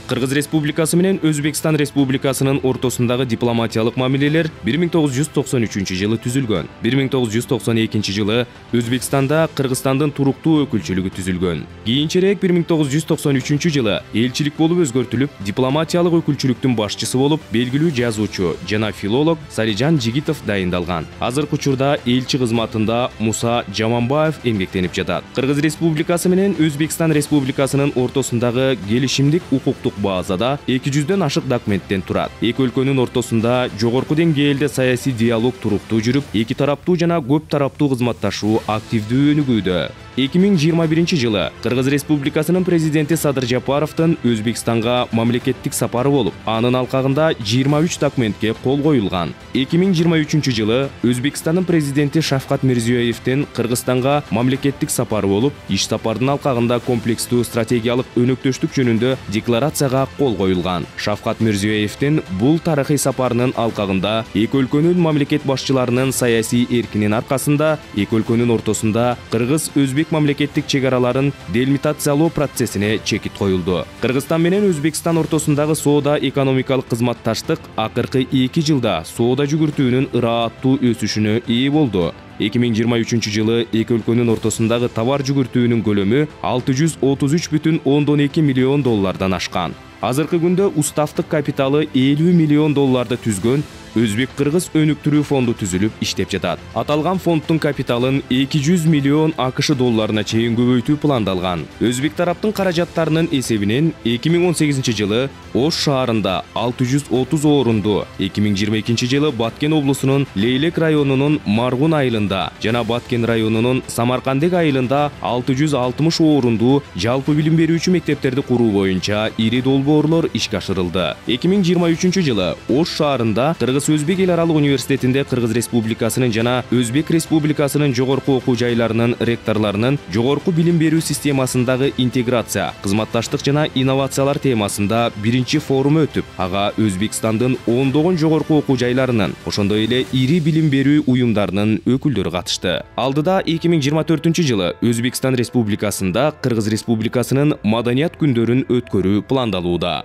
Кыргыз Республикасы менен Өзбекстан Республикасынын ортосундагы дипломатиялык мамилелер 1993 жылы түзүлгөн. 1992 жылы Өзбекстанда Кыргызстандын туруктуу өкүлчүлүгү түзүлгөн. Кийинчерээк 1993 жылы элчилик болуп өзгөртүлүп, дипломатиялык өкүлчүлүктүн башчысы болуп белгилүү жазуучу жана филолог Салижан Жигитов дайындалган. Азыркы учурда элчи кызматында Муса Жаманбаев эмгектенип жатат. Кыргыз Республикасы менен Өзбекстан Республикасынын ортосундагы келишимдик укуктук базада 200дөн ашык документтен турат. Эки өлкөнүн ортосунда жогорку деңгээлде саясий диалог туруктуу жүрүп, эки тараптуу жана көп тараптуу кызматташуу активдүү өнүгүүдө. 2021 жылы Кыргыз Республикасынын президенти Садыр Жапаровдун Өзбекстанга мамлекеттик сапары болуп, анын алкагында 23 документке кол коюлган. 2023 жылы Өзбекстандын президенти Шавкат Мирзиёевдин Кыргызстанга мамлекеттик сапары болуп, иш сапардын алкагында комплекстүү стратегиялык өнөктөштүк жөнүндө декларацияга кол коюлган. Шавкат Мирзиёевдин бул тарыхый сапарынын алкагында эки өлкөнүн мамлекет башчыларынын саясий эркинин аркасында эки өлкөнүн ортосунда Кыргыз-Өзбек мамлекеттик чегараларын делимитациялоо процессине чекит коюлду. Кыргызстан менен Өзбекстан ортосундагы соода экономикалык кызматташтык акыркы 2 жылда соода жүгүртүүнүн ырааттуу өсүшүнө ээ болду. 2023 жылы эки өлкөнүн ортосундагы товар жүгүртүүнүн көлөмү 633,2 миллион доллардан ашкан. Азыркы күндө уставдык капиталы 50 миллион долларды түзгөн Өзбек-Кыргыз өнүктүрүү фонду түзүлүп иштеп жатат. Аталган фонддун капиталын 200 миллион АКШ долларына чейин көбөйтүү пландалган. Өзбек тараптын каражаттарынын эсебинен 2018 жылы Ош шаарында 630 орунду, 2022 жылы Баткен облусунун Лейлек районунун Маргун айылында жана Баткен районунун Самаркандек айылында 660 орунду жалпы билим берүүчү мектептерди куруу боюнча ири долбоорлор ишке ашырылды. 2023 жылы Ош шаарында Кыргыз-Өзбек эл аралык университетинде Кыргыз Республикасынын жана Өзбек Республикасынын жогорку окуу жайларынын ректорлорунун жогорку билим берүү системасындагы интеграция, кызматташтык жана инновациялар темасында биринчи форум өтүп, ага Өзбекстандын ондогон жогорку окуу жайларынын, ошондой эле ири билим берүү уюмдарынын өкүлдөрү катышты. Алдыда 2024 жылы Өзбекстан Республикасында Кыргыз Республикасынын маданият күндөрүн өткөрүү пландалууда.